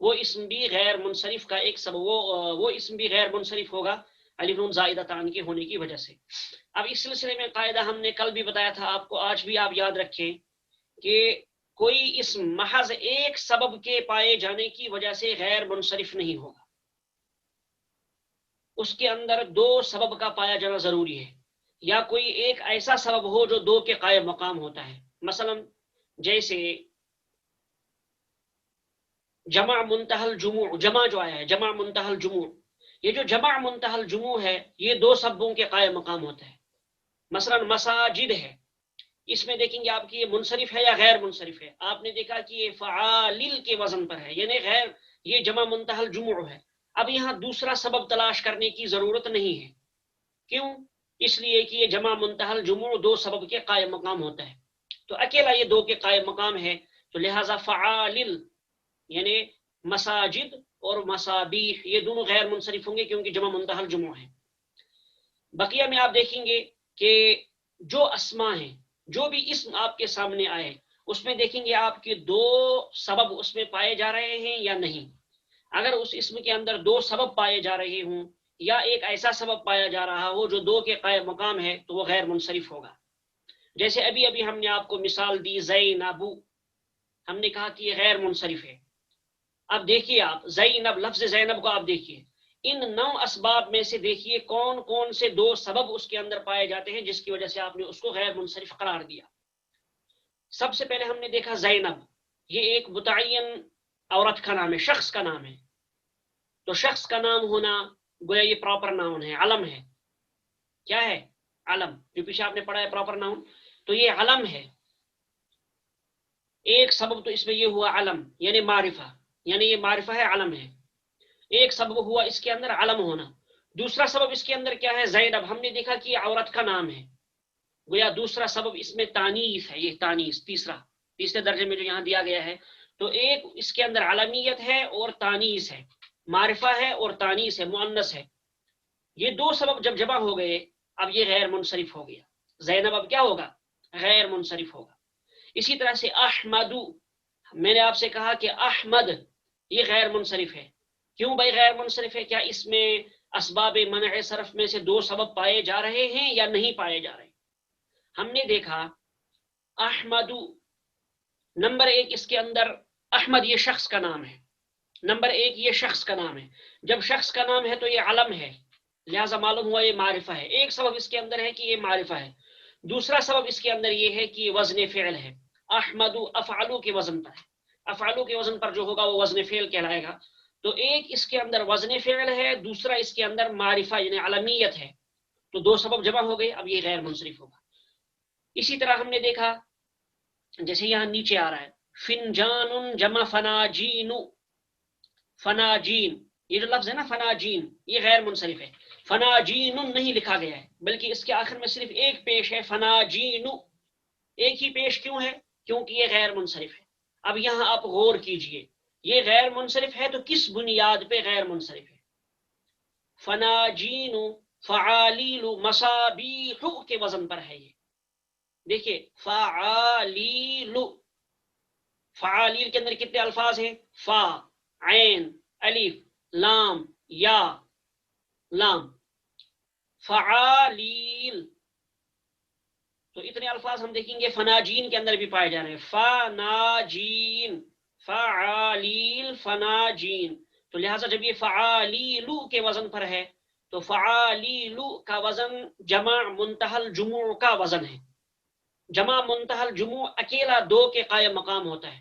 وہ اسم بھی غیر منصرف کا ایک سبب، وہ اسم بھی غیر منصرف ہوگا الف نون زائدہ تان کے ہونے کی وجہ سے۔ اب اس سلسلے میں قاعدہ ہم نے کل بھی بتایا تھا آپ کو، آج بھی آپ یاد رکھیں کہ کوئی اسم محض ایک سبب کے پائے جانے کی وجہ سے غیر منصرف نہیں ہوگا، اس کے اندر دو سبب کا پایا جانا ضروری ہے، یا کوئی ایک ایسا سبب ہو جو دو کے قائم مقام ہوتا ہے۔ مثلا جیسے جمع منتہی الجموع، جمع جو آیا ہے جمع منتہی الجموع، یہ جو جمع منتہی الجموع ہے یہ دو سببوں کے قائم مقام ہوتا ہے۔ مثلا مساجد ہے، اس میں دیکھیں گے آپ کی یہ منصرف ہے یا غیر منصرف ہے، آپ نے دیکھا کہ یہ فعالل کے وزن پر ہے، یعنی غیر، یہ جمع منتہی الجموع ہے۔ اب یہاں دوسرا سبب تلاش کرنے کی ضرورت نہیں ہے، کیوں؟ اس لیے کہ یہ جمع منتہی الجموع دو سبب کے قائم مقام ہوتا ہے، تو اکیلا یہ دو کے قائم مقام ہے، تو لہٰذا فعالل یعنی مساجد اور مصابیح یہ دونوں غیر منصرف ہوں گے کیونکہ جمع منتہی الجموع ہے۔ بقیہ میں آپ دیکھیں گے کہ جو اسما ہیں، جو بھی اسم آپ کے سامنے آئے اس میں دیکھیں گے آپ کے دو سبب اس میں پائے جا رہے ہیں یا نہیں۔ اگر اس اسم کے اندر دو سبب پائے جا رہے ہوں یا ایک ایسا سبب پایا جا رہا ہو جو دو کے قائم مقام ہے تو وہ غیر منصرف ہوگا۔ جیسے ابھی ہم نے آپ کو مثال دی زینب، ہم نے کہا کہ یہ غیر منصرف ہے۔ اب دیکھیے آپ زینب، لفظ زینب کو آپ دیکھیے، ان 9 اسباب میں سے دیکھیے کون کون سے دو سبب اس کے اندر پائے جاتے ہیں جس کی وجہ سے آپ نے اس کو غیر منصرف قرار دیا۔ سب سے پہلے ہم نے دیکھا زینب، یہ ایک متعین عورت کا نام ہے، شخص کا نام ہے، تو شخص کا نام ہونا گویا یہ پراپر ناؤن ہے، علم ہے۔ کیا ہے؟ علم، جو پیچھے آپ نے پڑھا ہے پراپر ناؤن، تو یہ علم ہے۔ ایک سبب تو اس میں یہ ہوا علم یعنی معرفہ، یعنی یہ معرفہ ہے، علم ہے، ایک سبب ہوا اس کے اندر علم ہونا۔ دوسرا سبب اس کے اندر کیا ہے؟ زینب، ہم نے دیکھا کہ یہ عورت کا نام ہے، گویا دوسرا سبب اس میں تانیث ہے، یہ تانیث تیسرے درجے میں جو یہاں دیا گیا ہے، تو ایک اس کے اندر علمیت ہے اور تانیث ہے، معرفہ ہے اور تانیث ہے، مؤنث ہے۔ یہ دو سبب جب جمع ہو گئے اب یہ غیر منصرف ہو گیا، زینب اب کیا ہوگا؟ غیر منصرف ہوگا۔ اسی طرح سے احمد، میں نے آپ سے کہا کہ احمد یہ غیر منصرف ہے۔ کیوں بھائی غیر منصرف ہے؟ کیا اس میں اسباب منع صرف میں سے دو سبب پائے جا رہے ہیں یا نہیں پائے جا رہے؟ ہم نے دیکھا احمد، نمبر ایک اس کے اندر احمد یہ شخص کا نام ہے، نمبر ایک یہ شخص کا نام ہے، جب شخص کا نام ہے تو یہ علم ہے، لہذا معلوم ہوا یہ معرفہ ہے۔ ایک سبب اس کے اندر ہے کہ یہ معرفہ ہے، دوسرا سبب اس کے اندر یہ ہے کہ یہ وزن فعل ہے، احمد افعلو کے وزن پر ہے، افعلو کے وزن پر جو ہوگا وہ وزن فعل کہلائے گا۔ تو ایک اس کے اندر وزن فعل ہے، دوسرا اس کے اندر معرفہ یعنی علمیت ہے، تو دو سبب جمع ہو گئے، اب یہ غیر منصرف ہوگا۔ اسی طرح ہم نے دیکھا جیسے یہاں نیچے آ رہا ہے فنجان جمع فناجین، فناجین یہ جو لفظ ہے نا فناجین یہ غیر منصرف ہے، فناجین نہیں لکھا گیا ہے بلکہ اس کے آخر میں صرف ایک پیش ہے، فناجین ایک ہی پیش، کیوں ہے؟ کیونکہ یہ غیر منصرف ہے۔ اب یہاں آپ غور کیجئے یہ غیر منصرف ہے تو کس بنیاد پہ غیر منصرف ہے؟ فناجین فعالیل مصابیح کے وزن پر ہے یہ، دیکھیے فعالیل، فعالیل کے اندر کتنے الفاظ ہیں؟ فا، عین، الف، لام، یا، لام، فعالیل، تو اتنے الفاظ ہم دیکھیں گے فناجین کے اندر بھی پائے جا رہے ہیں، فناجین، فعالیل، فناجین، تو لہٰذا جب یہ فعالیلو کے وزن پر ہے تو فعالیلو کا وزن جمع منتہی الجموع کا وزن ہے، جمع منتہی الجموع اکیلا دو کے قائم مقام ہوتا ہے،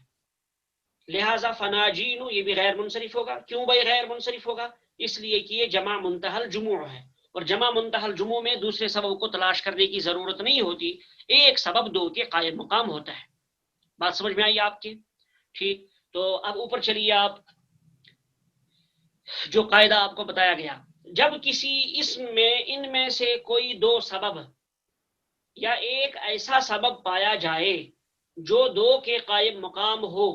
لہٰذا فناجین یہ بھی غیر منصرف ہوگا۔ کیوں بھائی غیر منصرف ہوگا؟ اس لیے کہ یہ جمع منتہی الجموع ہے، اور جمع منتہی الجموع میں دوسرے سبب کو تلاش کرنے کی ضرورت نہیں ہوتی، ایک سبب دو کے قائم مقام ہوتا ہے۔ بات سمجھ میں آئی آپ کی؟ ٹھیک، تو اب اوپر چلیے، آپ جو قاعدہ آپ کو بتایا گیا، جب کسی اسم میں ان میں سے کوئی دو سبب یا ایک ایسا سبب پایا جائے جو دو کے قائم مقام ہو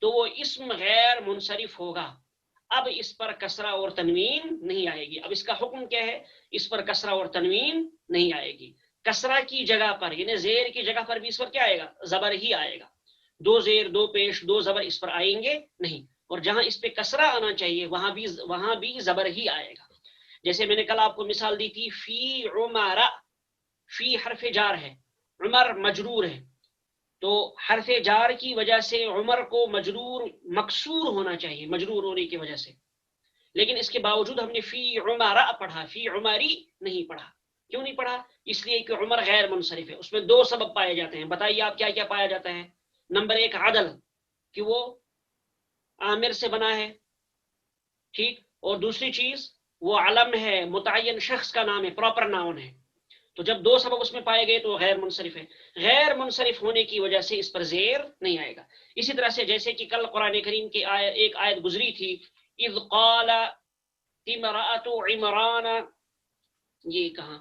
تو وہ اسم غیر منصرف ہوگا۔ اب اس پر کسرہ اور تنوین نہیں آئے گی۔ اب اس کا حکم کیا ہے؟ اس پر کسرہ اور تنوین نہیں آئے گی۔ کسرہ کی جگہ پر یعنی زیر کی جگہ پر بھی اس پر کیا آئے گا؟ زبر ہی آئے گا، دو زیر، دو پیش، دو زبر اس پر آئیں گے نہیں، اور جہاں اس پہ کسرہ آنا چاہیے وہاں بھی زبر ہی آئے گا. جیسے میں نے کل آپ کو مثال دی تھی فی عمر، فی حرف جار ہے، عمر مجرور ہے، تو حرف جار کی وجہ سے عمر کو مجرور مکسور ہونا چاہیے، مجرور ہونے کی وجہ سے، لیکن اس کے باوجود ہم نے فی عمر پڑھا، فی عمری نہیں پڑھا. کیوں نہیں پڑھا؟ اس لیے کہ عمر غیر منصرف ہے. اس میں دو سبب پائے جاتے ہیں. بتائیے آپ کیا کیا پایا جاتا ہے؟ نمبر ایک عدل، کہ وہ عامر سے بنا ہے، ٹھیک، اور دوسری چیز وہ علم ہے، متعین شخص کا نام ہے، پراپر ناؤن ہے. تو جب دو سبب اس میں پائے گئے تو غیر منصرف ہے. غیر منصرف ہونے کی وجہ سے اس پر زیر نہیں آئے گا. اسی طرح سے جیسے کہ کل قرآن کریم کی ایک آیت گزری تھی، اذ قال امرأۃ عمران، یہ کہاں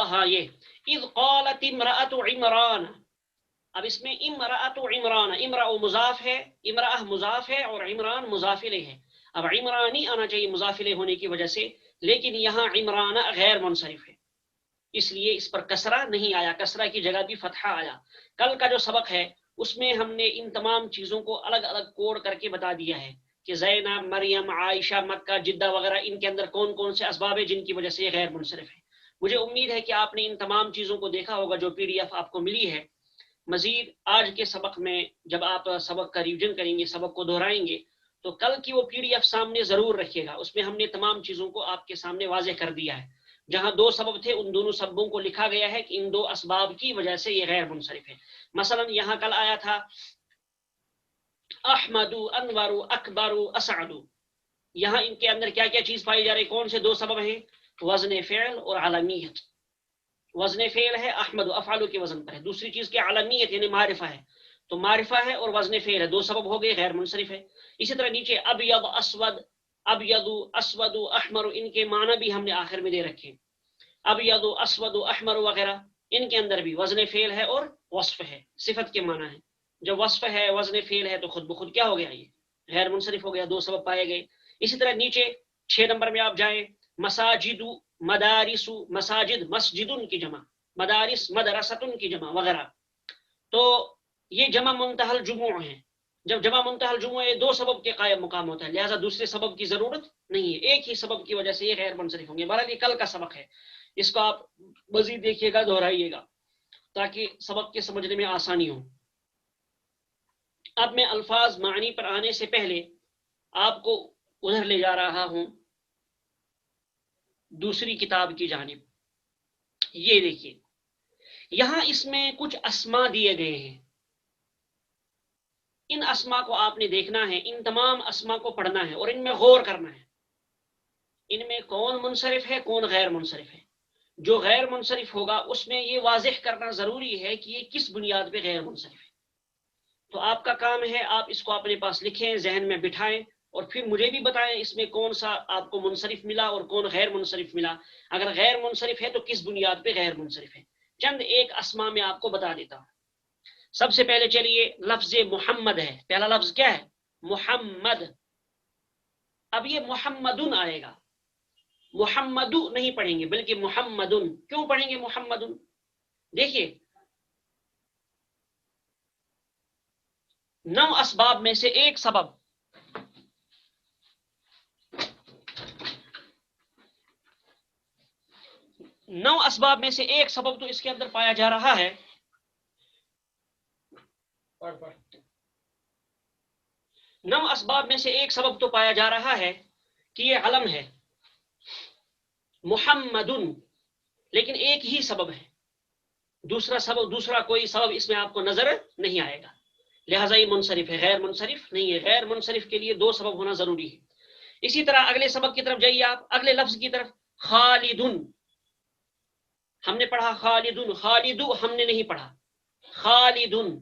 ہاں یہ اذ قالت امرأۃ عمران. اب اس میں امرأۃ عمران، امرأ مضاف ہے، امرأہ مضاف ہے، اور عمران مضاف الیہ ہے. اب عمرانی آنا چاہیے مضاف الیہ ہونے کی وجہ سے، لیکن یہاں عمران غیر منصرف ہے، اس لیے اس پر کسرہ نہیں آیا، کسرہ کی جگہ بھی فتحہ آیا. کل کا جو سبق ہے اس میں ہم نے ان تمام چیزوں کو الگ الگ کوڈ کر کے بتا دیا ہے کہ زینب، مریم، عائشہ، مکہ، جدہ وغیرہ، ان کے اندر کون کون سے اسباب ہیں جن کی وجہ سے یہ غیر منصرف ہے. مجھے امید ہے کہ آپ نے ان تمام چیزوں کو دیکھا ہوگا جو پی ڈی ایف آپ کو ملی ہے. مزید آج کے سبق میں جب آپ سبق کا ریویژن کریں گے، سبق کو دہرائیں گے، تو کل کی وہ پی ڈی ایف سامنے ضرور رکھیے گا. اس میں ہم نے تمام چیزوں کو آپ کے سامنے واضح کر دیا ہے. جہاں دو سبب تھے ان دونوں سببوں کو لکھا گیا ہے کہ ان دو اسباب کی وجہ سے یہ غیر منصرف ہے. مثلا یہاں کل آیا تھا احمد، انور، اکبر، اسعد. یہاں ان کے اندر کیا کیا چیز پائی جا رہی؟ کون سے دو سبب ہیں؟ وزن فعل اور علمیت. وزن فعل ہے احمد، افعلو کے وزن پر ہے. دوسری چیز کیا؟ علمیت یعنی معرفہ ہے. تو معرفہ ہے اور وزن فعل ہے، دو سبب ہو گئے، غیر منصرف ہے. اسی طرح نیچے ابیض، اسود، ابیض، اسود، احمر، ان کے معنی بھی ہم نے آخر میں دے رکھے. ابیض، اسود، احمر وغیرہ، ان کے اندر بھی وزن فعل ہے اور وصف ہے، صفت کے معنی ہے. جب وصف ہے، وزن فعل ہے، تو خود بخود کیا ہو گیا؟ یہ غیر منصرف ہو گیا، دو سبب پائے گئے. اسی طرح نیچے 6 نمبر میں آپ جائیں، مساجد، مدارس، مساجد مسجدن کی جمع، مدارس مدرستن کی جمع وغیرہ. تو یہ جمع منتہی الجموع ہیں. جب جمع منتہی الجموع دو سبب کے قائم مقام ہوتا ہے، لہذا دوسرے سبب کی ضرورت نہیں ہے، ایک ہی سبب کی وجہ سے یہ غیر منصرف ہوں گے. بہرحال یہ کل کا سبق ہے، اس کو آپ مزید دیکھیے گا، دہرائیے گا تاکہ سبق کے سمجھنے میں آسانی ہو. اب میں الفاظ معنی پر آنے سے پہلے آپ کو ادھر لے جا رہا ہوں دوسری کتاب کی جانب. یہ دیکھیے یہاں اس میں کچھ اسما دیے گئے ہیں. ان اسما کو آپ نے دیکھنا ہے، ان تمام اسما کو پڑھنا ہے اور ان میں غور کرنا ہے. ان میں کون منصرف ہے، کون غیر منصرف ہے. جو غیر منصرف ہوگا اس میں یہ واضح کرنا ضروری ہے کہ یہ کس بنیاد پہ غیر منصرف ہے. تو آپ کا کام ہے آپ اس کو اپنے پاس لکھیں، ذہن میں بٹھائیں، اور پھر مجھے بھی بتائیں اس میں کون سا آپ کو منصرف ملا اور کون غیر منصرف ملا. اگر غیر منصرف ہے تو کس بنیاد پہ غیر منصرف ہے. چند ایک اسما میں آپ کو بتا دیتا ہوں. سب سے پہلے چلیے لفظ محمد ہے. پہلا لفظ کیا ہے؟ محمد. اب یہ محمدن آئے گا، محمدو نہیں پڑھیں گے بلکہ محمدن. کیوں پڑھیں گے محمدن؟ دیکھیے 9 اسباب میں سے ایک سبب، نو اسباب میں سے ایک سبب تو اس کے اندر پایا جا رہا ہے. 9 اسباب میں سے ایک سبب تو پایا جا رہا ہے کہ یہ علم ہے محمدن، لیکن ایک ہی سبب ہے، دوسرا کوئی سبب اس میں آپ کو نظر نہیں آئے گا. لہذا یہ منصرف ہے، غیر منصرف نہیں ہے. غیر منصرف کے لیے 2 سبب ہونا ضروری ہے. اسی طرح اگلے سبب کی طرف جائیے آپ، اگلے لفظ کی طرف. خالدن، ہم نے پڑھا خالدن، خالدو ہم نے نہیں پڑھا، خالدن.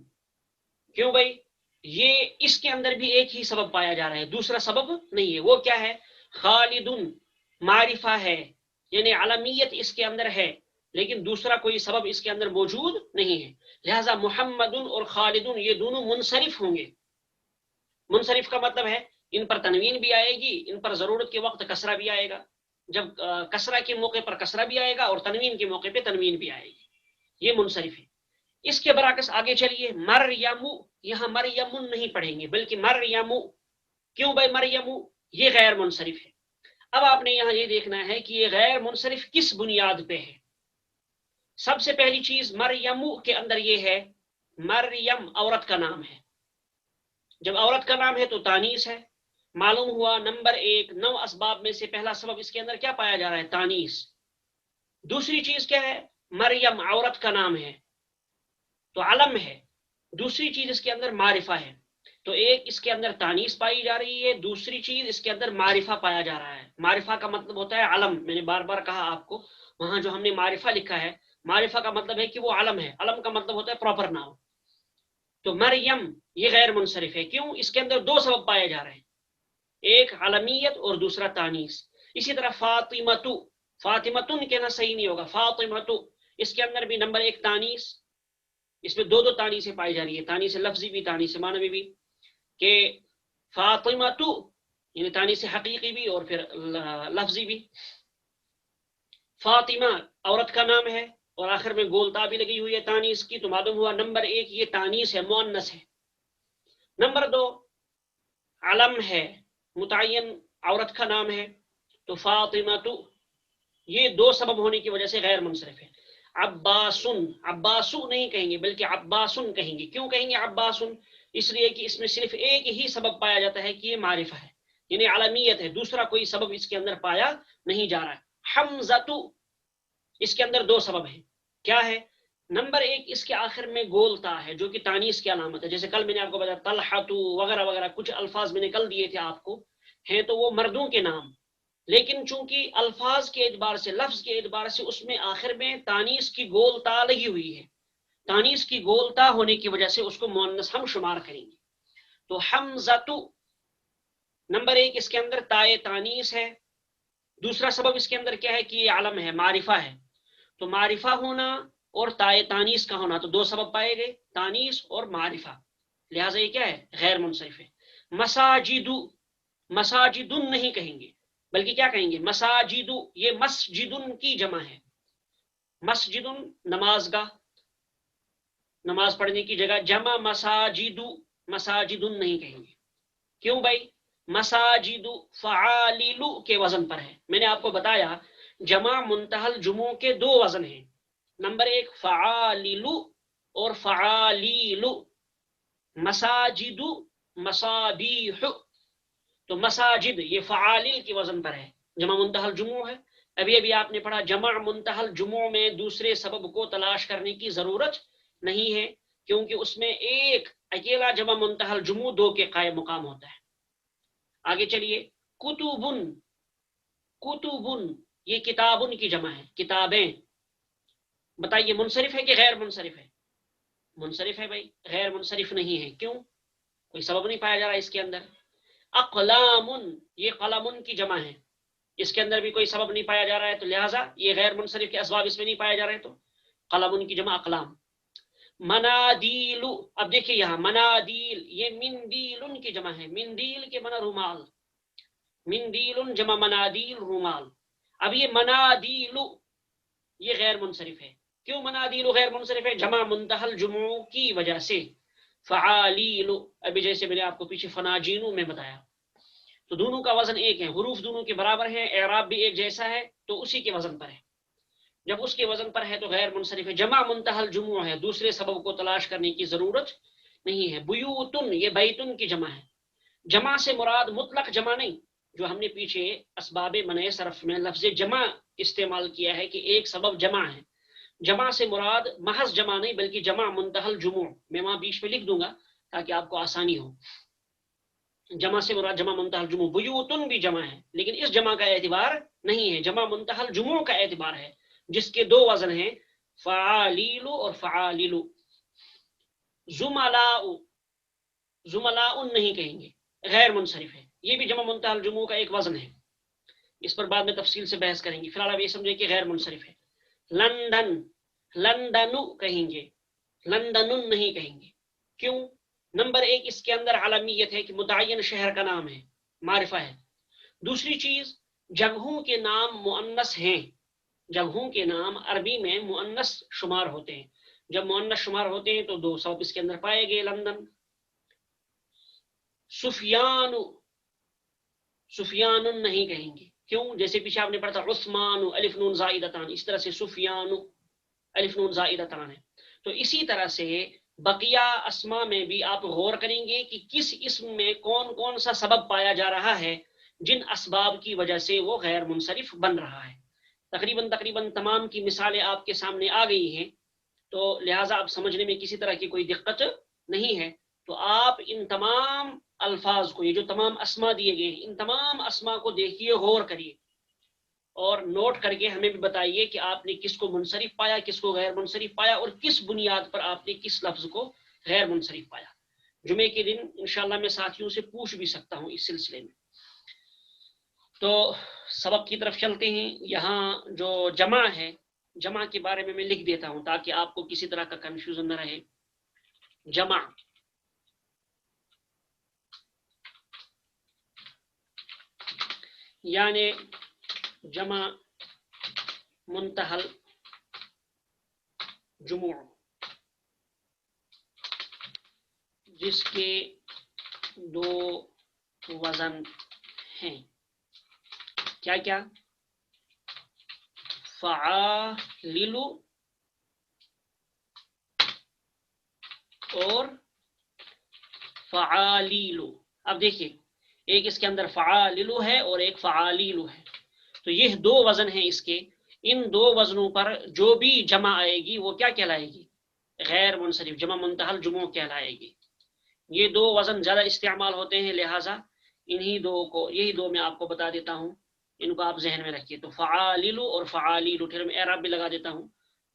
کیوں بھائی؟ یہ اس کے اندر بھی ایک ہی سبب پایا جا رہا ہے، دوسرا سبب نہیں ہے. وہ کیا ہے؟ خالدن معرفہ ہے، یعنی علمیت اس کے اندر ہے، لیکن دوسرا کوئی سبب اس کے اندر موجود نہیں ہے. لہذا محمدن اور خالدن یہ دونوں منصرف ہوں گے. منصرف کا مطلب ہے ان پر تنوین بھی آئے گی، ان پر ضرورت کے وقت کسرہ بھی آئے گا. جب کسرہ کے موقع پر کسرہ بھی آئے گا اور تنوین کے موقع پہ تنوین بھی آئے گی، یہ منصرف ہے۔ اس کے برعکس آگے چلیے، مریمو، یہاں مریمن نہیں پڑھیں گے بلکہ مریمو۔ کیوں بھائی مریمو؟ یہ غیر منصرف ہے۔ اب آپ نے یہاں یہ دیکھنا ہے کہ یہ غیر منصرف کس بنیاد پہ ہے۔ سب سے پہلی چیز مریمو کے اندر یہ ہے، مریم عورت کا نام ہے، جب عورت کا نام ہے تو تانیث ہے۔ معلوم ہوا نمبر ایک، 9 اسباب میں سے پہلا سبب اس کے اندر کیا پایا جا رہا ہے؟ تانیث۔ دوسری چیز کیا ہے؟ مریم عورت کا نام ہے تو علم ہے۔ دوسری چیز اس کے اندر معرفہ ہے، تو ایک اس کے اندر تانیث پائی جا رہی ہے، دوسری چیز اس کے اندر معرفہ پایا جا رہا ہے۔ معرفہ کا مطلب ہوتا ہے علم، میں نے بار بار کہا آپ کو، وہاں جو ہم نے معرفہ لکھا ہے، معرفہ کا مطلب ہے کہ وہ علم ہے، علم کا مطلب ہوتا ہے پراپر نام۔ تو مریم یہ غیر منصرف ہے، کیوں؟ اس کے اندر 2 سبب پائے جا رہے ہیں، ایک علمیت اور دوسرا تانیث۔ اسی طرح فاطمتو، فاطمتن کہنا صحیح نہیں ہوگا، فاطمتو، اس کے اندر بھی نمبر ایک تانیث، اس میں 2 تانیثیں پائی جا رہی ہے، تانیث لفظی بھی تانیث معنوی بھی، کہ فاطمتو یعنی تانیث حقیقی بھی اور پھر لفظی بھی۔ فاطمہ عورت کا نام ہے اور آخر میں گولتا بھی لگی ہوئی ہے تانیث کی، تو معلوم ہوا نمبر ایک یہ تانیث ہے، مؤنث ہے۔ نمبر 2 علم ہے، متعین عورت کا نام ہے، تو فاطمتو، یہ 2 سبب ہونے کی وجہ سے غیر منصرف ہے۔ عباسن، عباسو نہیں کہیں گے بلکہ عباسن کہیں گے۔ کیوں کہیں گے عباسن؟ اس لیے کہ اس میں صرف ایک ہی سبب پایا جاتا ہے کہ یہ معرفہ ہے، یعنی علمیت ہے، دوسرا کوئی سبب اس کے اندر پایا نہیں جا رہا ہے۔ حمزتو، اس کے اندر 2 سبب ہیں، کیا ہے؟ نمبر ایک اس کے آخر میں گولتا ہے جو کہ تانیث کی علامت ہے، جیسے کل میں نے آپ کو بتایا طلحتو وغیرہ وغیرہ، کچھ الفاظ میں نے کل دیے تھے آپ کو، ہیں تو وہ مردوں کے نام، لیکن چونکہ الفاظ کے اعتبار سے، لفظ کے اعتبار سے اس میں آخر میں تانیث کی گولتا لگی ہوئی ہے، تانیث کی گولتا ہونے کی وجہ سے اس کو مؤنث ہم شمار کریں گے۔ تو حمزتو، نمبر ایک اس کے اندر تائے تانیث ہے، دوسرا سبب اس کے اندر کیا ہے کہ یہ علم ہے، معرفہ ہے، تو معرفہ ہونا اور تائے تانیث کا ہونا، تو 2 سبب پائے گئے، تانیث اور معرفہ، لہٰذا یہ کیا ہے؟ غیر منصرف ہے۔ مساجدو، مساجدن نہیں کہیں گے بلکہ کیا کہیں گے؟ مساجدو، یہ مسجدن کی جمع ہے، مسجدن نماز گاہ، نماز پڑھنے کی جگہ، جمع مساجدو، مساجدن نہیں کہیں گے۔ کیوں بھائی؟ مساجد فعاللو کے وزن پر ہے، میں نے آپ کو بتایا جمع منتہل جمعوں کے 2 وزن ہیں، نمبر ایک فعاللو اور فعالیلو، مساجد مصابیح، تو مساجد یہ فعالیل کے وزن پر ہے، جمع منتہل جمعوں ہے۔ ابھی ابھی آپ نے پڑھا جمع منتہل جمعوں میں دوسرے سبب کو تلاش کرنے کی ضرورت نہیں ہے، کیونکہ اس میں ایک اکیلا جمع منتہل جمعوں 2 کے قائم مقام ہوتا ہے۔ آگے چلیے، کتبن، کتبن یہ کتابن کی جمع ہے، کتابیں، بتائیے منصرف ہے کہ غیر منصرف ہے؟ منصرف ہے بھائی، غیر منصرف نہیں ہے، کیوں؟ کوئی سبب نہیں پایا جا رہا اس کے اندر۔ اقلام، یہ قلم کی جمع ہے، اس کے اندر بھی کوئی سبب نہیں پایا جا رہا ہے، تو لہٰذا یہ غیر منصرف کے اسباب اس میں نہیں پائے جا رہے، تو قلم کی جمع اقلام۔ منادیل، اب دیکھیے یہاں منادیل یہ مندیل کی جمع ہے، مندیل کے معنی رومال، مندیل جمع منادیل رومال۔ اب یہ منادیل یہ غیر منصرف ہے، کیوں منادیل غیر منصرف ہے؟ جمع منتہل جمعوں کی وجہ سے۔ فعالیل، ابھی جیسے میں نے آپ کو پیچھے فناجینو میں بتایا، تو دونوں کا وزن ایک ہے، حروف دونوں کے برابر ہیں، اعراب بھی ایک جیسا ہے، تو اسی کے وزن پر ہے، جب اس کے وزن پر ہے تو غیر منصرف ہے، جمع منتہل جمع ہے، دوسرے سبب کو تلاش کرنے کی ضرورت نہیں ہے۔ بیوتن یہ بیتن کی جمع ہے، جمع سے مراد مطلق جمع نہیں، جو ہم نے پیچھے اسباب منع صرف میں لفظ جمع استعمال کیا ہے کہ ایک سبب جمع ہے، جمع سے مراد محض جمع نہیں بلکہ جمع منتہل جمع، میں وہاں بیچ میں لکھ دوں گا تاکہ آپ کو آسانی ہو۔ جمع سے مراد جمع منتہل جمع، بیوتن بھی جمع ہے لیکن اس جمع کا اعتبار نہیں ہے، جمع منتہل جمع کا اعتبار ہے، جس کے 2 وزن ہیں فعالیل اور فعالل۔ زملاء، زملاء نہیں کہیں گے، غیر منصرف ہے، یہ بھی جمع منتہل جمع کا ایک وزن ہے، اس پر بعد میں تفصیل سے بحث کریں گے، فی الحال آپ یہ سمجھیں کہ غیر منصرف ہے۔ لندن، لندن کہیں گے، لندن نہیں کہیں گے، کیوں؟ نمبر ایک اس کے اندر علمیت ہے کہ متعین شہر کا نام ہے، معرفہ ہے۔ دوسری چیز جگہوں کے نام مؤنث ہیں، جگہوں کے نام عربی میں مؤنث شمار ہوتے ہیں. جب مؤنث شمار ہوتے ہیں تو دو سبب اس کے اندر پائے گئے. لندن، سفیان، سفیان نہیں کہیں گے. کیوں؟ جیسے پیچھے آپ نے پڑھا تھا عثمان الف نون زائدتان، اس طرح سے سفیان الف نون زائدتان ہے. تو اسی طرح سے بقیہ اسما میں بھی آپ غور کریں گے کہ کس اسم میں کون کون سا سبب پایا جا رہا ہے جن اسباب کی وجہ سے وہ غیر منصرف بن رہا ہے. تقریباً تمام کی مثالیں آپ کے سامنے آ گئی ہیں، تو لہٰذا آپ سمجھنے میں کسی طرح کی کوئی دقت نہیں ہے. تو آپ ان تمام الفاظ کو، یہ جو تمام اسما دیے گئے ہیں، ان تمام اسما کو دیکھیے، غور کریے اور نوٹ کر کے ہمیں بھی بتائیے کہ آپ نے کس کو منصرف پایا، کس کو غیر منصرف پایا، اور کس بنیاد پر آپ نے کس لفظ کو غیر منصرف پایا. جمعے کے دن انشاءاللہ میں ساتھیوں سے پوچھ بھی سکتا ہوں اس سلسلے میں. تو سبق کی طرف چلتے ہیں. یہاں جو جمع ہے، جمع کے بارے میں لکھ دیتا ہوں تاکہ آپ کو کسی طرح کا کنفیوژن نہ رہے. جمع یعنی جمع منتہل جموع، جس کے دو وزن ہیں. کیا کیا؟ فعالل اور فعالیل. اب دیکھیے، ایک اس کے اندر فعالل ہے اور ایک فعالیل ہے. تو یہ دو وزن ہیں اس کے. ان دو وزنوں پر جو بھی جمع آئے گی وہ کیا کہلائے گی؟ غیر منصرف، جمع منتہل جموع کہلائے گی. یہ دو وزن زیادہ استعمال ہوتے ہیں، لہٰذا انہی دو کو، یہی دو میں آپ کو بتا دیتا ہوں، ان کو آپ ذہن میں رکھیے. تو فعالل اور فعالیل، پھر میں اعراب بھی لگا دیتا ہوں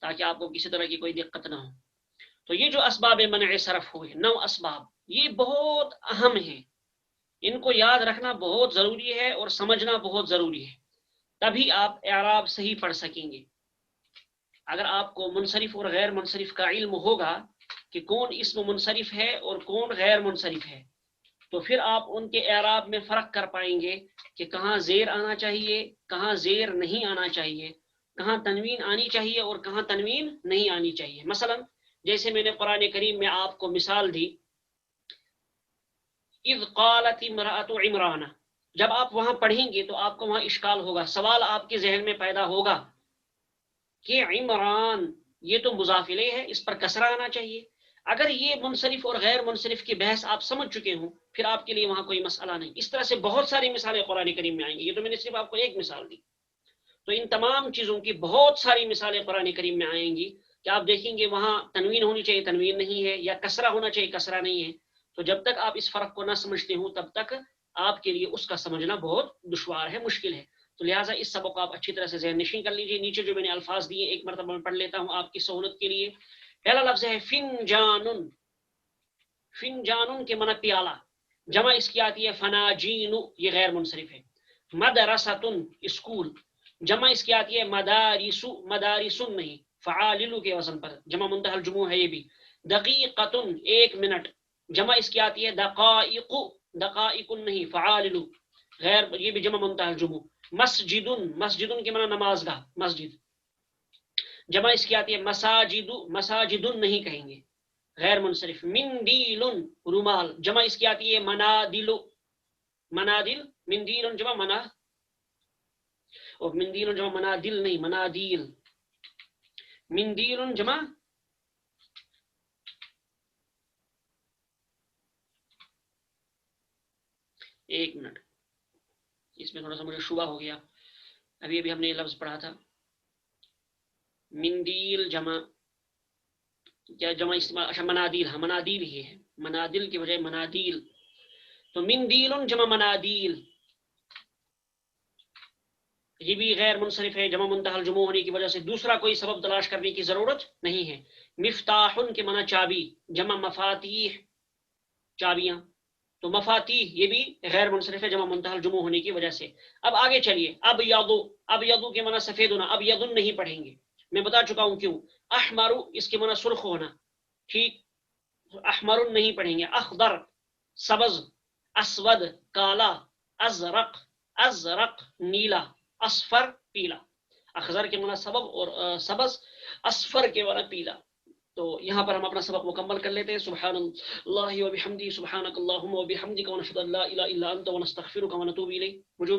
تاکہ آپ کو کسی طرح کی کوئی دقت نہ ہو. تو یہ جو اسباب منع صرف ہوئے، 9 اسباب، یہ بہت اہم ہیں. ان کو یاد رکھنا بہت ضروری ہے اور سمجھنا بہت ضروری ہے، تبھی آپ اعراب صحیح پڑھ سکیں گے. اگر آپ کو منصرف اور غیر منصرف کا علم ہوگا کہ کون اسم منصرف ہے اور کون غیر منصرف ہے، تو پھر آپ ان کے اعراب میں فرق کر پائیں گے کہ کہاں زیر آنا چاہیے، کہاں زیر نہیں آنا چاہیے، کہاں تنوین آنی چاہیے اور کہاں تنوین نہیں آنی چاہیے. مثلا جیسے میں نے قرآن کریم میں آپ کو مثال دی، اذ قالت امرأۃ عمران، جب آپ وہاں پڑھیں گے تو آپ کو وہاں اشکال ہوگا، سوال آپ کے ذہن میں پیدا ہوگا کہ عمران یہ تو مضاف الیہ ہے، اس پر کسرہ آنا چاہیے. اگر یہ منصرف اور غیر منصرف کی بحث آپ سمجھ چکے ہوں، پھر آپ کے لیے وہاں کوئی مسئلہ نہیں. اس طرح سے بہت ساری مثالیں قرآن کریم میں آئیں گی. یہ تو میں نے صرف آپ کو ایک مثال دی. تو ان تمام چیزوں کی بہت ساری مثالیں قرآن کریم میں آئیں گی کہ آپ دیکھیں گے وہاں تنوین ہونی چاہیے، تنوین نہیں ہے، یا کسرہ ہونا چاہیے، کسرہ نہیں ہے. تو جب تک آپ اس فرق کو نہ سمجھتے ہوں تب تک آپ کے لیے اس کا سمجھنا بہت دشوار ہے، مشکل ہے. تو لہٰذا اس سبق کو آپ اچھی طرح سے ذہن نشین کر لیجیے. نیچے جو میں نے الفاظ دیے ایک مرتبہ میں پڑھ لیتا ہوں آپ کی سہولت کے لیے. پہلا لفظ ہے فنجان. فنجان کے معنی پیالہ، جمع اس کی آتی ہے فناجین، یہ غیر منصرف ہے. مدرستن اسکول، جمع اس کی آتی ہے مدارس، مدارسن نہیں، فعالل کے وزن پر، جمع منتہل جموع ہے یہ بھی. دقیقتن ایک منٹ، جمع اس کی آتی ہے دقائق، دقائق نہیں، فعالل غیر، یہ بھی جمع منتہل جموع. مسجدن، مسجدن کے معنی نماز گاہ، مسجد، جمع اس کی آتی ہے مساجد، مساجدن نہیں کہیں گے، غیر منصرف. مندیل رومال، جمع اس کی آتی ہے منادل، منادل، مندیل جمع منا، اور مندیل جمع منادل نہیں، منادیل. مندیل جمع، ایک منٹ، اس میں تھوڑا سا مجھے شبہ ہو گیا. ابھی ہم نے یہ لفظ پڑھا تھا مندیل جمع، کیا جمع استعمال، اچھا منادیل، ہاں منادیل ہی ہے، منادل کی بجائے منادیل. تو مندیل جمع منادیل، یہ بھی غیر منصرف ہے، جمع منتہل جموع ہونے کی وجہ سے دوسرا کوئی سبب تلاش کرنے کی ضرورت نہیں ہے. مفتاح کے معنی چابی، جمع مفاتیح، چابیاں. تو مفاتیح یہ بھی غیر منصرف ہے، جمع منتہل جموع ہونے کی وجہ سے. اب آگے چلیے، اب یادو، اب یادو کے معنی سفید ہونا، اب یدن نہیں پڑھیں گے، میں بتا چکا ہوں کیوں. احمر اس کے معنی سرخ ہونا، ٹھیک، احمر نہیں پڑھیں گے. اخضر سبز، اسود کالا، ازرق ازرق نیلا، اصفر پیلا، اخضر کے معنی سبز اور سبز، اصفر کے معنی پیلا. تو یہاں پر ہم اپنا سبق مکمل کر لیتے ہیں. سبحان اللہ و بحمدی، سبحانک اللہم و بحمدک، ونشہد ان لا الہ الا انت ونستغفرک ونتوب الیک. مجھے